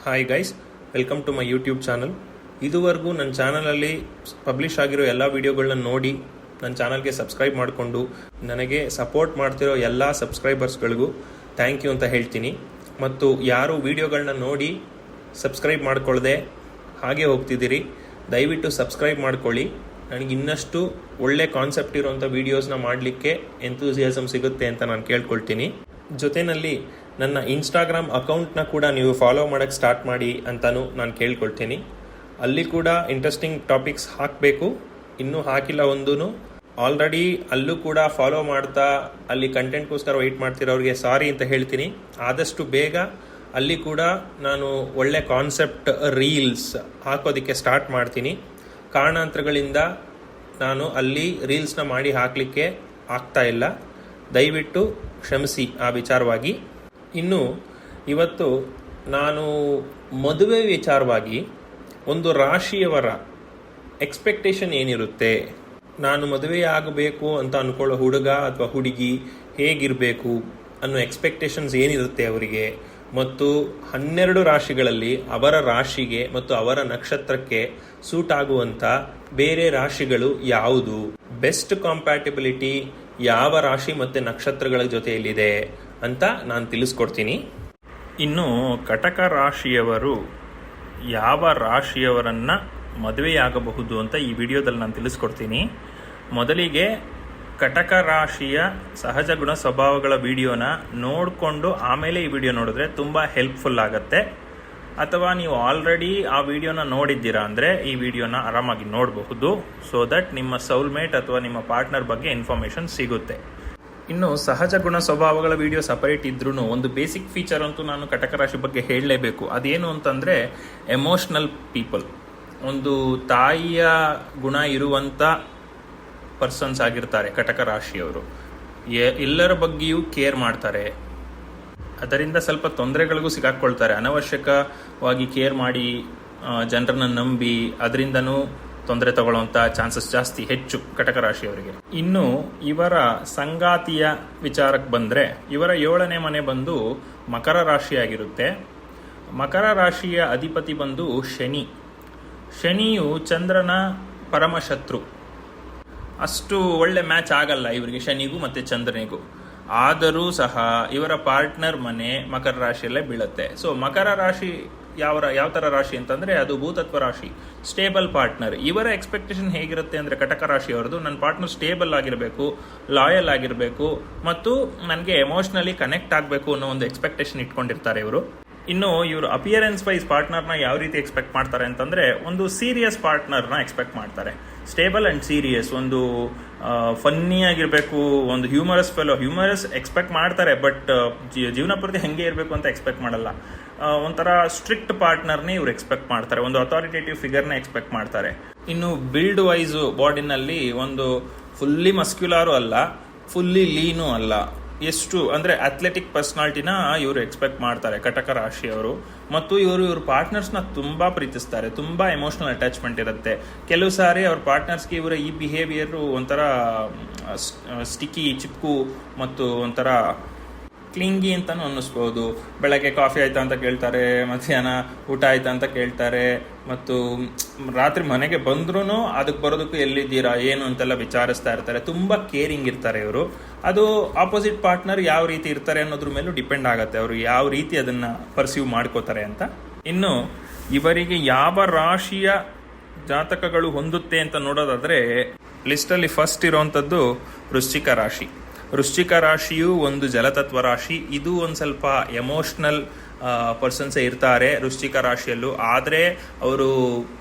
Hi guys, welcome to my YouTube channel. ಇದುವರೆಗೂ ನನ್ನ ಚಾನಲಲ್ಲಿ ಪಬ್ಲಿಷ್ ಆಗಿರೋ ಎಲ್ಲ ವೀಡಿಯೋಗಳನ್ನ ನೋಡಿ ನನ್ನ ಚಾನಲ್ಗೆ ಸಬ್ಸ್ಕ್ರೈಬ್ ಮಾಡಿಕೊಂಡು ನನಗೆ ಸಪೋರ್ಟ್ ಮಾಡ್ತಿರೋ ಎಲ್ಲ ಸಬ್ಸ್ಕ್ರೈಬರ್ಸ್ಗಳಿಗೂ ಥ್ಯಾಂಕ್ ಯು ಅಂತ ಹೇಳ್ತೀನಿ. ಮತ್ತು ಯಾರು ವೀಡಿಯೋಗಳನ್ನ ನೋಡಿ ಸಬ್ಸ್ಕ್ರೈಬ್ ಮಾಡ್ಕೊಳ್ಳದೆ ಹಾಗೆ ಹೋಗ್ತಿದ್ದೀರಿ, ದಯವಿಟ್ಟು ಸಬ್ಸ್ಕ್ರೈಬ್ ಮಾಡ್ಕೊಳ್ಳಿ. ನನಗೆ ಇನ್ನಷ್ಟು ಒಳ್ಳೆ ಕಾನ್ಸೆಪ್ಟ್ ಇರೋಂಥ ವೀಡಿಯೋಸ್ನ ಮಾಡಲಿಕ್ಕೆ ಎಂಥೂಸಿಯಾಸಮ್ ಸಿಗುತ್ತೆ ಅಂತ ನಾನು ಕೇಳ್ಕೊಳ್ತೀನಿ. ಜೊತೆಯಲ್ಲಿ ನನ್ನ ಇನ್ಸ್ಟಾಗ್ರಾಮ್ ಅಕೌಂಟ್ನ ಕೂಡ ನೀವು ಫಾಲೋ ಮಾಡೋಕ್ಕೆ ಸ್ಟಾರ್ಟ್ ಮಾಡಿ ಅಂತಲೂ ನಾನು ಕೇಳ್ಕೊಳ್ತೀನಿ. ಅಲ್ಲಿ ಕೂಡ ಇಂಟ್ರೆಸ್ಟಿಂಗ್ ಟಾಪಿಕ್ಸ್ ಹಾಕಬೇಕು, ಇನ್ನೂ ಹಾಕಿಲ್ಲ ಒಂದೂ. ಆಲ್ರೆಡಿ ಅಲ್ಲೂ ಕೂಡ ಫಾಲೋ ಮಾಡ್ತಾ ಅಲ್ಲಿ ಕಂಟೆಂಟ್ಗೋಸ್ಕರ ವೆಯ್ಟ್ ಮಾಡ್ತಿರೋರಿಗೆ ಸಾರಿ ಅಂತ ಹೇಳ್ತೀನಿ. ಆದಷ್ಟು ಬೇಗ ಅಲ್ಲಿ ಕೂಡ ನಾನು ಒಳ್ಳೆ ಕಾನ್ಸೆಪ್ಟ್ ರೀಲ್ಸ್ ಹಾಕೋದಕ್ಕೆ ಸ್ಟಾರ್ಟ್ ಮಾಡ್ತೀನಿ. ಕಾರಣಾಂತರಗಳಿಂದ ನಾನು ಅಲ್ಲಿ ರೀಲ್ಸ್ನ ಮಾಡಿ ಹಾಕಲಿಕ್ಕೆ ಆಗ್ತಾ ಇಲ್ಲ, ದಯವಿಟ್ಟು ಕ್ಷಮಿಸಿ ಆ ವಿಚಾರವಾಗಿ. ಇನ್ನು ಇವತ್ತು ನಾನು ಮದುವೆ ವಿಚಾರವಾಗಿ ಒಂದು ರಾಶಿಯವರ ಎಕ್ಸ್ಪೆಕ್ಟೇಷನ್ ಏನಿರುತ್ತೆ, ನಾನು ಮದುವೆ ಆಗಬೇಕು ಅಂತ ಅಂದ್ಕೊಳ್ಳೋ ಹುಡುಗ ಅಥವಾ ಹುಡುಗಿ ಹೇಗಿರಬೇಕು ಅನ್ನೋ ಎಕ್ಸ್ಪೆಕ್ಟೇಷನ್ಸ್ ಏನಿರುತ್ತೆ ಅವರಿಗೆ, ಮತ್ತು 12 ರಾಶಿಗಳಲ್ಲಿ ಅವರ ರಾಶಿಗೆ ಮತ್ತು ಅವರ ನಕ್ಷತ್ರಕ್ಕೆ ಸೂಟ್ ಆಗುವಂಥ ಬೇರೆ ರಾಶಿಗಳು ಯಾವುದು, ಬೆಸ್ಟ್ ಕಾಂಪ್ಯಾಟಿಬಿಲಿಟಿ ಯಾವ ರಾಶಿ ಮತ್ತು ನಕ್ಷತ್ರಗಳ ಜೊತೆಯಲ್ಲಿದೆ ಅಂತ ನಾನು ತಿಳಿಸ್ಕೊಡ್ತೀನಿ. ಇನ್ನು ಕಟಕ ರಾಶಿಯವರು ಯಾವ ರಾಶಿಯವರನ್ನು ಮದುವೆಯಾಗಬಹುದು ಅಂತ ಈ ವಿಡಿಯೋದಲ್ಲಿ ನಾನು ತಿಳಿಸ್ಕೊಡ್ತೀನಿ. ಮೊದಲಿಗೆ ಕಟಕ ರಾಶಿಯ ಸಹಜ ಗುಣ ಸ್ವಭಾವಗಳ ವಿಡಿಯೋನ ನೋಡಿಕೊಂಡು ಆಮೇಲೆ ಈ ವಿಡಿಯೋ ನೋಡಿದ್ರೆ ತುಂಬ ಹೆಲ್ಪ್ಫುಲ್ ಆಗುತ್ತೆ. ಅಥವಾ ನೀವು ಆಲ್ರೆಡಿ ಆ ವಿಡಿಯೋನ ನೋಡಿದ್ದೀರಾ ಅಂದರೆ ಈ ವಿಡಿಯೋನ ಆರಾಮಾಗಿ ನೋಡಬಹುದು, ಸೊ ದಟ್ ನಿಮ್ಮ ಸೌಲ್ಮೇಟ್ ಅಥವಾ ನಿಮ್ಮ ಪಾರ್ಟ್ನರ್ ಬಗ್ಗೆ ಇನ್ಫಾರ್ಮೇಷನ್ ಸಿಗುತ್ತೆ. ಇನ್ನು ಸಹಜ ಗುಣ ಸ್ವಭಾವಗಳ ವಿಡಿಯೋ ಸಪರೇಟ್ ಇದ್ರೂ ಒಂದು ಬೇಸಿಕ್ ಫೀಚರ್ ಅಂತೂ ನಾನು ಕಟಕ ರಾಶಿ ಬಗ್ಗೆ ಹೇಳಲೇಬೇಕು. ಅದೇನು ಅಂತಂದರೆ ಎಮೋಷ್ನಲ್ ಪೀಪಲ್, ಒಂದು ತಾಯಿಯ ಗುಣ ಇರುವಂಥ ಪರ್ಸನ್ಸ್ ಆಗಿರ್ತಾರೆ ಕಟಕ ರಾಶಿಯವರು. ಎಲ್ಲರ ಬಗ್ಗೆಯೂ ಕೇರ್ ಮಾಡ್ತಾರೆ, ಅದರಿಂದ ಸ್ವಲ್ಪ ತೊಂದರೆಗಳಿಗೂ ಸಿಗಾಕ್ಕೊಳ್ತಾರೆ. ಅನವಶ್ಯಕವಾಗಿ ಕೇರ್ ಮಾಡಿ ಜನರನ್ನ ನಂಬಿ ಅದರಿಂದನೂ ತೊಂದರೆ ತಗೊಳ್ಳುವಂಥ ಚಾನ್ಸಸ್ ಜಾಸ್ತಿ ಹೆಚ್ಚು ಕಟಕ ರಾಶಿಯವರಿಗೆ. ಇನ್ನು ಇವರ ಸಂಗಾತಿಯ ವಿಚಾರಕ್ಕೆ ಬಂದರೆ ಇವರ 7ನೇ ಮನೆ ಬಂದು ಮಕರ ರಾಶಿಯಾಗಿರುತ್ತೆ. ಮಕರ ರಾಶಿಯ ಅಧಿಪತಿ ಬಂದು ಶನಿ. ಶನಿಯು ಚಂದ್ರನ ಪರಮಶತ್ರು. ಅಷ್ಟು ಒಳ್ಳೆ ಮ್ಯಾಚ್ ಆಗಲ್ಲ ಇವರಿಗೆ, ಶನಿಗೂ ಮತ್ತು ಚಂದ್ರನಿಗೂ. ಆದರೂ ಸಹ ಇವರ ಪಾರ್ಟ್ನರ್ ಮನೆ ಮಕರ ರಾಶಿಯಲ್ಲೇ ಬೀಳುತ್ತೆ. ಸೊ ಮಕರ ರಾಶಿ ಯಾವ ಥರ ರಾಶಿ ಅಂತಂದರೆ ಅದು ಭೂತತ್ವ ರಾಶಿ, ಸ್ಟೇಬಲ್ ಪಾರ್ಟ್ನರ್. ಇವರ ಎಕ್ಸ್ಪೆಕ್ಟೇಷನ್ ಹೇಗಿರುತ್ತೆ ಅಂದರೆ ಕಟಕ ರಾಶಿಯವರದು, ನನ್ನ ಪಾರ್ಟ್ನರ್ ಸ್ಟೇಬಲ್ ಆಗಿರಬೇಕು, ಲಾಯಲ್ ಆಗಿರಬೇಕು ಮತ್ತು ನನಗೆ ಎಮೋಷ್ನಲಿ ಕನೆಕ್ಟ್ ಆಗಬೇಕು ಅನ್ನೋ ಒಂದು ಎಕ್ಸ್ಪೆಕ್ಟೇಷನ್ ಇಟ್ಕೊಂಡಿರ್ತಾರೆ ಇವರು. ಇನ್ನು ಇವರು ಅಪಿಯರೆನ್ಸ್ ವೈಸ್ ಪಾರ್ಟ್ನರ್ನ ಯಾವ ರೀತಿ ಎಕ್ಸ್ಪೆಕ್ಟ್ ಮಾಡ್ತಾರೆ ಅಂತಂದರೆ ಒಂದು ಸೀರಿಯಸ್ ಪಾರ್ಟ್ನರ್ನ ಎಕ್ಸ್ಪೆಕ್ಟ್ ಮಾಡ್ತಾರೆ. ಸ್ಟೇಬಲ್ ಆ್ಯಂಡ್ ಸೀರಿಯಸ್, ಒಂದು ಫನ್ನಿ ಆಗಿರಬೇಕು, ಒಂದು ಹ್ಯೂಮರಸ್ ಎಕ್ಸ್ಪೆಕ್ಟ್ ಮಾಡ್ತಾರೆ. ಬಟ್ ಜೀವನ ಪೂರ್ತಿ ಹೆಂಗೆ ಇರಬೇಕು ಅಂತ ಎಕ್ಸ್ಪೆಕ್ಟ್ ಮಾಡಲ್ಲ. ಒಂಥರ ಸ್ಟ್ರಿಕ್ಟ್ ಪಾರ್ಟ್ನರ್ನೇ ಇವ್ರು ಎಕ್ಸ್ಪೆಕ್ಟ್ ಮಾಡ್ತಾರೆ, ಒಂದು ಅಥಾರಿಟೇಟಿವ್ ಫಿಗರ್ನ ಎಕ್ಸ್ಪೆಕ್ಟ್ ಮಾಡ್ತಾರೆ. ಇನ್ನು ಬಿಲ್ಡ್ ವೈಸು ಬಾಡಿನಲ್ಲಿ ಒಂದು ಫುಲ್ಲಿ ಮಸ್ಕ್ಯುಲಾರು ಅಲ್ಲ, ಫುಲ್ಲಿ ಲೀನು ಅಲ್ಲ, ಎಷ್ಟು ಅಂದರೆ ಅಥ್ಲೆಟಿಕ್ ಪರ್ಸನಾಲಿಟಿನ ಇವರು ಎಕ್ಸ್ಪೆಕ್ಟ್ ಮಾಡ್ತಾರೆ ಕಟಕ ರಾಶಿಯವರು. ಮತ್ತು ಇವ್ರ ಪಾರ್ಟ್ನರ್ಸ್ನ ತುಂಬ ಪ್ರೀತಿಸ್ತಾರೆ, ತುಂಬ ಎಮೋಷ್ನಲ್ ಅಟ್ಯಾಚ್ಮೆಂಟ್ ಇರುತ್ತೆ. ಕೆಲವು ಸಾರಿ ಅವ್ರ ಪಾರ್ಟ್ನರ್ಸ್ಗೆ ಇವರ ಈ ಬಿಹೇವಿಯರು ಒಂಥರ ಸ್ಟಿಕ್ಕಿ, ಚಿಪ್ಕು ಮತ್ತು ಒಂಥರ ಕ್ಲಿಂಗಿ ಅಂತಲೂ ಅನ್ನಿಸ್ಬೋದು. ಬೆಳಗ್ಗೆ ಕಾಫಿ ಆಯ್ತಾ ಅಂತ ಕೇಳ್ತಾರೆ, ಮಧ್ಯಾಹ್ನ ಊಟ ಆಯ್ತಾ ಅಂತ ಕೇಳ್ತಾರೆ, ಮತ್ತು ರಾತ್ರಿ ಮನೆಗೆ ಬಂದ್ರೂ ಅದಕ್ಕೆ ಬರೋದಕ್ಕೂ ಎಲ್ಲಿದ್ದೀರಾ ಏನು ಅಂತೆಲ್ಲ ವಿಚಾರಿಸ್ತಾ ಇರ್ತಾರೆ. ತುಂಬ ಕೇರಿಂಗ್ ಇರ್ತಾರೆ ಇವರು. ಅದು ಆಪೋಸಿಟ್ ಪಾರ್ಟ್ನರ್ ಯಾವ ರೀತಿ ಇರ್ತಾರೆ ಅನ್ನೋದ್ರ ಮೇಲೂ ಡಿಪೆಂಡ್ ಆಗುತ್ತೆ, ಅವರು ಯಾವ ರೀತಿ ಅದನ್ನು ಪರ್ಸೀವ್ ಮಾಡ್ಕೋತಾರೆ ಅಂತ. ಇನ್ನು ಇವರಿಗೆ ಯಾವ ರಾಶಿಯ ಜಾತಕಗಳು ಹೊಂದುತ್ತೆ ಅಂತ ನೋಡೋದಾದರೆ ಲಿಸ್ಟಲ್ಲಿ ಫಸ್ಟ್ ಇರೋವಂಥದ್ದು ವೃಶ್ಚಿಕ ರಾಶಿ. ವೃಶ್ಚಿಕ ರಾಶಿಯು ಒಂದು ಜಲತತ್ವ ರಾಶಿ. ಇದು ಒಂದು ಸ್ವಲ್ಪ ಎಮೋಷ್ನಲ್ ಪರ್ಸನ್ಸೇ ಇರ್ತಾರೆ ವೃಶ್ಚಿಕ ರಾಶಿಯಲ್ಲೂ. ಆದರೆ ಅವರು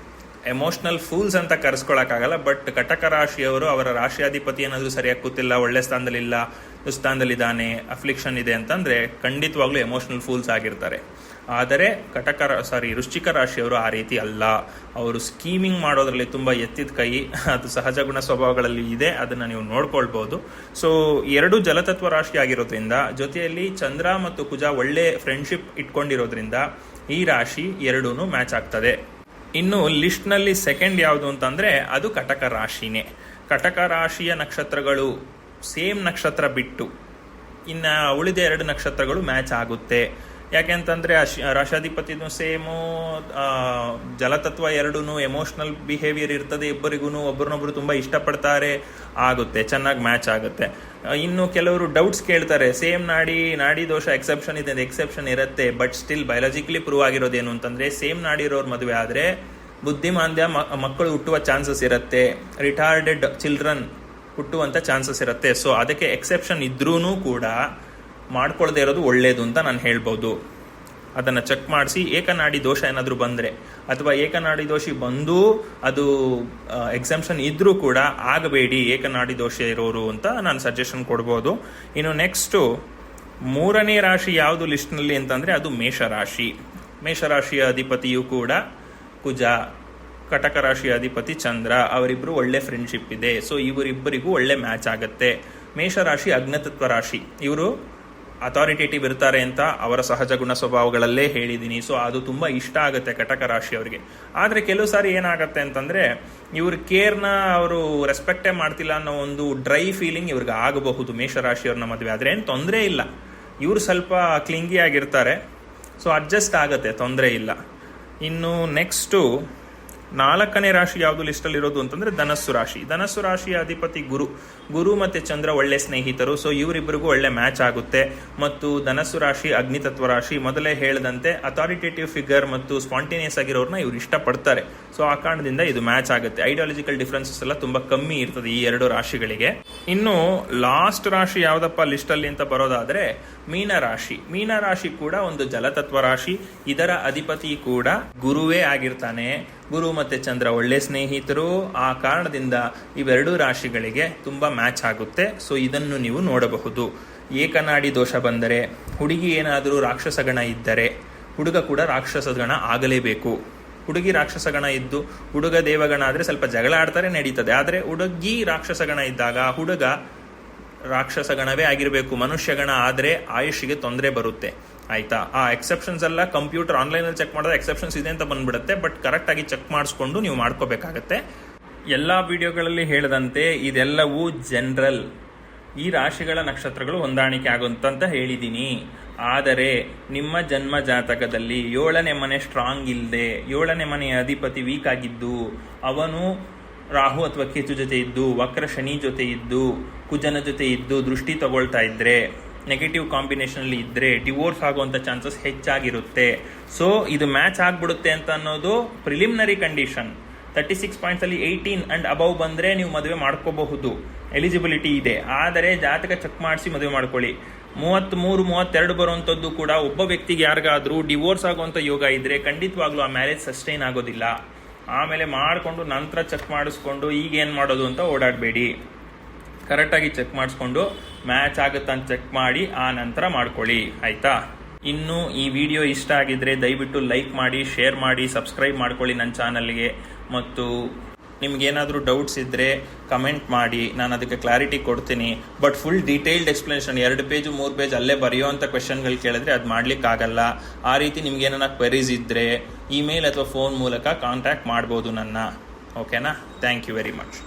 ಎಮೋಷ್ನಲ್ ಫೂಲ್ಸ್ ಅಂತ ಕರೆಸ್ಕೊಳಕ್ಕಾಗಲ್ಲ. ಬಟ್ ಕಟಕ ರಾಶಿಯವರು ಅವರ ರಾಶಿಯಾಧಿಪತಿ ಏನಾದರೂ ಸರಿಯಾಗಿ ಕೂತಿಲ್ಲ, ಒಳ್ಳೆ ಸ್ಥಾನದಲ್ಲಿಲ್ಲ, ದುಸ್ಥಾನದಲ್ಲಿದ್ದಾನೆ, ಅಫ್ಲಿಕ್ಷನ್ ಇದೆ ಅಂತಂದರೆ ಖಂಡಿತವಾಗ್ಲೂ ಎಮೋಷ್ನಲ್ ಫೂಲ್ಸ್ ಆಗಿರ್ತಾರೆ. ಆದರೆ ವೃಶ್ಚಿಕ ರಾಶಿಯವರು ಆ ರೀತಿ ಅಲ್ಲ. ಅವರು ಸ್ಕೀಮಿಂಗ್ ಮಾಡೋದ್ರಲ್ಲಿ ತುಂಬ ಎತ್ತಿದ ಕೈ, ಅದು ಸಹಜ ಗುಣ ಸ್ವಭಾವಗಳಲ್ಲಿ ಇದೆ, ಅದನ್ನು ನೀವು ನೋಡ್ಕೊಳ್ಬೋದು. ಸೊ 2 ಜಲತತ್ವ ರಾಶಿ ಆಗಿರೋದ್ರಿಂದ, ಜೊತೆಯಲ್ಲಿ ಚಂದ್ರ ಮತ್ತು ಕುಜ ಒಳ್ಳೆ ಫ್ರೆಂಡ್ಶಿಪ್ ಇಟ್ಕೊಂಡಿರೋದ್ರಿಂದ ಈ ರಾಶಿ 2 ಮ್ಯಾಚ್ ಆಗ್ತದೆ. ಇನ್ನು ಲಿಸ್ಟ್ನಲ್ಲಿ ಸೆಕೆಂಡ್ ಯಾವುದು ಅಂತಂದರೆ ಅದು ಕಟಕ ರಾಶಿನೇ. ಕಟಕ ರಾಶಿಯ ನಕ್ಷತ್ರಗಳು ಸೇಮ್ ನಕ್ಷತ್ರ ಬಿಟ್ಟು ಇನ್ನು ಉಳಿದ 2 ನಕ್ಷತ್ರಗಳು ಮ್ಯಾಚ್ ಆಗುತ್ತೆ. ಯಾಕೆಂತಂದರೆ ರಾಶಾಧಿಪತಿನೂ ಸೇಮು, ಜಲತತ್ವ ಎರಡೂ, ಎಮೋಷ್ನಲ್ ಬಿಹೇವಿಯರ್ ಇರ್ತದೆ ಇಬ್ಬರಿಗೂ, ಒಬ್ರನ್ನೊಬ್ರು ತುಂಬ ಇಷ್ಟಪಡ್ತಾರೆ, ಆಗುತ್ತೆ, ಚೆನ್ನಾಗಿ ಮ್ಯಾಚ್ ಆಗುತ್ತೆ. ಇನ್ನು ಕೆಲವರು ಡೌಟ್ಸ್ ಕೇಳ್ತಾರೆ, ಸೇಮ್ ನಾಡಿ ದೋಷ ಎಕ್ಸೆಪ್ಷನ್ ಇದೆ, ಎಕ್ಸೆಪ್ಷನ್ ಇರುತ್ತೆ, ಬಟ್ ಸ್ಟಿಲ್ ಬಯಾಲಜಿಕಲಿ ಪ್ರೂವ್ ಆಗಿರೋದೇನು ಅಂತಂದರೆ ಸೇಮ್ ನಾಡಿರೋರು ಮದುವೆ ಆದರೆ ಬುದ್ಧಿಮಾಂದ್ಯ ಮಕ್ಕಳು ಹುಟ್ಟುವ ಚಾನ್ಸಸ್ ಇರುತ್ತೆ, ರಿಟಾರ್ಡೆಡ್ ಚಿಲ್ಡ್ರನ್ ಹುಟ್ಟುವಂಥ ಚಾನ್ಸಸ್ ಇರುತ್ತೆ. ಸೊ ಅದಕ್ಕೆ ಎಕ್ಸೆಪ್ಷನ್ ಇದ್ರೂ ಕೂಡ ಮಾಡ್ಕೊಳ್ಳದೆ ಇರೋದು ಒಳ್ಳೆಯದು ಅಂತ ನಾನು ಹೇಳ್ಬೋದು. ಅದನ್ನು ಚೆಕ್ ಮಾಡಿಸಿ ಏಕನಾಡಿ ದೋಷ ಏನಾದರೂ ಬಂದರೆ ಅಥವಾ ಏಕನಾಡಿ ದೋಷಿ ಬಂದು ಅದು ಎಕ್ಸೆಂಪ್ಷನ್ ಇದ್ದರೂ ಕೂಡ ಆಗಬೇಡಿ ಏಕನಾಡಿ ದೋಷ ಇರೋರು ಅಂತ ನಾನು ಸಜೆಷನ್ ಕೊಡ್ಬೋದು. ಇನ್ನು ನೆಕ್ಸ್ಟು 3ನೇ ರಾಶಿ ಯಾವುದು ಲಿಸ್ಟ್ನಲ್ಲಿ ಅಂತಂದರೆ ಅದು ಮೇಷರಾಶಿ. ಮೇಷರಾಶಿಯ ಅಧಿಪತಿಯು ಕೂಡ ಕುಜ, ಕಟಕ ರಾಶಿಯ ಅಧಿಪತಿ ಚಂದ್ರ, ಅವರಿಬ್ಬರು ಒಳ್ಳೆ ಫ್ರೆಂಡ್ಶಿಪ್ ಇದೆ. ಸೊ ಇವರಿಬ್ಬರಿಗೂ ಒಳ್ಳೆ ಮ್ಯಾಚ್ ಆಗುತ್ತೆ. ಮೇಷರಾಶಿ ಅಗ್ನತತ್ವ ರಾಶಿ, ಇವರು ಅಥಾರಿಟೇಟಿವ್ ಇರ್ತಾರೆ ಅಂತ ಅವರ ಸಹಜ ಗುಣ ಸ್ವಭಾವಗಳಲ್ಲೇ ಹೇಳಿದ್ದೀನಿ. ಸೊ ಅದು ತುಂಬ ಇಷ್ಟ ಆಗುತ್ತೆ ಕಟಕ ರಾಶಿಯವರಿಗೆ. ಆದರೆ ಕೆಲವು ಸಾರಿ ಏನಾಗುತ್ತೆ ಅಂತಂದರೆ ಇವ್ರ ಕೇರ್ನ ಅವರು ರೆಸ್ಪೆಕ್ಟೇ ಮಾಡ್ತಿಲ್ಲ ಅನ್ನೋ ಒಂದು ಡ್ರೈ ಫೀಲಿಂಗ್ ಇವ್ರಿಗೆ ಆಗಬಹುದು ಮೇಷರಾಶಿಯವ್ರನ್ನ ಮದುವೆ ಆದರೆ. ಏನು ತೊಂದರೆ ಇಲ್ಲ, ಇವರು ಸ್ವಲ್ಪ ಕ್ಲಿಂಗಿ ಆಗಿರ್ತಾರೆ, ಸೊ ಅಡ್ಜಸ್ಟ್ ಆಗುತ್ತೆ, ತೊಂದರೆ ಇಲ್ಲ. ಇನ್ನು ನೆಕ್ಸ್ಟು 4ನೇ ರಾಶಿ ಯಾವುದು ಲಿಸ್ಟಲ್ಲಿರೋದು ಅಂತಂದರೆ ಧನಸ್ಸು ರಾಶಿ. ಧನಸ್ಸು ರಾಶಿಯ ಅಧಿಪತಿ ಗುರು ಮತ್ತು ಚಂದ್ರ ಒಳ್ಳೆ ಸ್ನೇಹಿತರು. ಸೊ ಇವರಿಬ್ಬರಿಗೂ ಒಳ್ಳೆ ಮ್ಯಾಚ್ ಆಗುತ್ತೆ. ಮತ್ತು ಧನಸ್ಸು ರಾಶಿ ಅಗ್ನಿತತ್ವ ರಾಶಿ, ಮೊದಲೇ ಹೇಳಿದಂತೆ ಅಥಾರಿಟೇಟಿವ್ ಫಿಗರ್ ಮತ್ತು ಸ್ಪಾಂಟೇನಿಯಸ್ ಆಗಿರೋರನ್ನ ಇವರು ಇಷ್ಟಪಡ್ತಾರೆ. ಸೊ ಆ ಕಾರಣದಿಂದ ಇದು ಮ್ಯಾಚ್ ಆಗುತ್ತೆ. ಐಡಿಯಾಲಜಿಕಲ್ ಡಿಫ್ರೆನ್ಸಸ್ ಎಲ್ಲ ತುಂಬ ಕಮ್ಮಿ ಇರ್ತದೆ ಈ 2 ರಾಶಿಗಳಿಗೆ. ಇನ್ನು ಲಾಸ್ಟ್ ರಾಶಿ ಯಾವುದಪ್ಪ ಲಿಸ್ಟಲ್ಲಿ ಅಂತ ಬರೋದಾದರೆ ಮೀನರಾಶಿ. ಮೀನರಾಶಿ ಕೂಡ ಒಂದು ಜಲತತ್ವ ರಾಶಿ. ಇದರ ಅಧಿಪತಿ ಕೂಡ ಗುರುವೇ ಆಗಿರ್ತಾನೆ. ಗುರು ಮತ್ತು ಚಂದ್ರ ಒಳ್ಳೆ ಸ್ನೇಹಿತರು. ಆ ಕಾರಣದಿಂದ ಇವೆರಡೂ ರಾಶಿಗಳಿಗೆ ತುಂಬ ಮ್ಯಾಚ್ ಆಗುತ್ತೆ. ಸೊ ಇದನ್ನು ನೀವು ನೋಡಬಹುದು. ಏಕನಾಡಿ ದೋಷ ಬಂದರೆ, ಹುಡುಗಿ ಏನಾದರೂ ರಾಕ್ಷಸಗಣ ಇದ್ದರೆ ಹುಡುಗ ಕೂಡ ರಾಕ್ಷಸಗಣ ಆಗಲೇಬೇಕು. ಹುಡುಗಿ ರಾಕ್ಷಸಗಣ ಇದ್ದು ಹುಡುಗ ದೇವಗಣ ಆದರೆ ಸ್ವಲ್ಪ ಜಗಳ ಆಡ್ತಾರೆ, ನಡೀತದೆ. ಆದರೆ ಹುಡುಗಿ ರಾಕ್ಷಸಗಣ ಇದ್ದಾಗ ಹುಡುಗ ರಾಕ್ಷಸಗಣವೇ ಆಗಿರಬೇಕು. ಮನುಷ್ಯಗಣ ಆದರೆ ಆಯುಷ್ಗೆ ತೊಂದರೆ ಬರುತ್ತೆ, ಆಯ್ತಾ? ಆ ಎಕ್ಸೆಪ್ಷನ್ಸ್ ಎಲ್ಲ ಕಂಪ್ಯೂಟರ್ ಆನ್ಲೈನಲ್ಲಿ ಚೆಕ್ ಮಾಡಿದ್ರೆ ಎಕ್ಸೆಪ್ಷನ್ಸ್ ಇದೆ ಅಂತ ಬಂದ್ಬಿಡುತ್ತೆ. ಬಟ್ ಕರೆಕ್ಟಾಗಿ ಚೆಕ್ ಮಾಡಿಸ್ಕೊಂಡು ನೀವು ಮಾಡ್ಕೋಬೇಕಾಗತ್ತೆ. ಎಲ್ಲ ವಿಡಿಯೋಗಳಲ್ಲಿ ಹೇಳಿದಂತೆ ಇದೆಲ್ಲವೂ ಜನರಲ್. ಈ ರಾಶಿಗಳ ನಕ್ಷತ್ರಗಳು ಹೊಂದಾಣಿಕೆ ಆಗುತ್ತಂತ ಹೇಳಿದ್ದೀನಿ. ಆದರೆ ನಿಮ್ಮ ಜನ್ಮ ಜಾತಕದಲ್ಲಿ 7ನೇ ಮನೆ ಸ್ಟ್ರಾಂಗ್ ಇಲ್ಲದೆ, 7ನೇ ಮನೆಯ ಅಧಿಪತಿ ವೀಕ್ ಆಗಿದ್ದು, ಅವನು ರಾಹು ಅಥವಾ ಕೇತು ಜೊತೆ ಇದ್ದು, ವಕ್ರ ಶನಿ ಜೊತೆ ಇದ್ದು, ಕುಜನ ಜೊತೆ ಇದ್ದು ದೃಷ್ಟಿ ತಗೊಳ್ತಾ ಇದ್ರೆ, ನೆಗೆಟಿವ್ ಕಾಂಬಿನೇಷನಲ್ಲಿ ಇದ್ದರೆ ಡಿವೋರ್ಸ್ ಆಗುವಂಥ ಚಾನ್ಸಸ್ ಹೆಚ್ಚಾಗಿರುತ್ತೆ. ಸೊ ಇದು ಮ್ಯಾಚ್ ಆಗಿಬಿಡುತ್ತೆ ಅಂತ ಅನ್ನೋದು ಪ್ರಿಲಿಮಿನರಿ ಕಂಡೀಷನ್. 36 ಪಾಯಿಂಟ್ಸಲ್ಲಿ 18 ಆ್ಯಂಡ್ ಅಬವ್ ಬಂದರೆ ನೀವು ಮದುವೆ ಮಾಡ್ಕೋಬಹುದು, ಎಲಿಜಿಬಿಲಿಟಿ ಇದೆ. ಆದರೆ ಜಾತಕ ಚೆಕ್ ಮಾಡಿಸಿ ಮದುವೆ ಮಾಡ್ಕೊಳ್ಳಿ. 33, 32 ಬರುವಂಥದ್ದು ಕೂಡ ಒಬ್ಬ ವ್ಯಕ್ತಿಗೆ ಯಾರಿಗಾದರೂ ಡಿವೋರ್ಸ್ ಆಗುವಂಥ ಯೋಗ ಇದ್ದರೆ ಖಂಡಿತವಾಗ್ಲೂ ಆ ಮ್ಯಾರೇಜ್ ಸಸ್ಟೈನ್ ಆಗೋದಿಲ್ಲ. ಆಮೇಲೆ ಮಾಡಿಕೊಂಡು ನಂತರ ಚೆಕ್ ಮಾಡಿಸ್ಕೊಂಡು ಈಗೇನು ಮಾಡೋದು ಅಂತ ಓಡಾಡಬೇಡಿ. ಕರೆಕ್ಟಾಗಿ ಚೆಕ್ ಮಾಡಿಸ್ಕೊಂಡು ಮ್ಯಾಚ್ ಆಗುತ್ತಾ ಅಂತ ಚೆಕ್ ಮಾಡಿ ಆ ನಂತರ ಮಾಡ್ಕೊಳ್ಳಿ, ಆಯಿತಾ? ಇನ್ನು ಈ ವಿಡಿಯೋ ಇಷ್ಟ ಆಗಿದ್ರೆ ದಯವಿಟ್ಟು ಲೈಕ್ ಮಾಡಿ, ಶೇರ್ ಮಾಡಿ, ಸಬ್ಸ್ಕ್ರೈಬ್ ಮಾಡ್ಕೊಳ್ಳಿ ನನ್ನ ಚಾನಲ್ಗೆ. ಮತ್ತು ನಿಮ್ಗೇನಾದರೂ ಡೌಟ್ಸ್ ಇದ್ದರೆ ಕಮೆಂಟ್ ಮಾಡಿ, ನಾನು ಅದಕ್ಕೆ ಕ್ಲಾರಿಟಿ ಕೊಡ್ತೀನಿ. But full detailed explanation 2 page 3 page ಅಲ್ಲೇ ಬರೆಯೋವಂಥ ಕ್ವೆಶನ್ಗಳು ಕೇಳಿದ್ರೆ ಅದು ಮಾಡಲಿಕ್ಕಾಗಲ್ಲ. ಆ ರೀತಿ ನಿಮ್ಗೇನಾರ ಕ್ವೆರೀಸ್ ಇದ್ದರೆ ಇಮೇಲ್ ಅಥವಾ ಫೋನ್ ಮೂಲಕ ಕಾಂಟ್ಯಾಕ್ಟ್ ಮಾಡ್ಬೋದು ನನ್ನ. ಓಕೆನಾ? Thank you very much.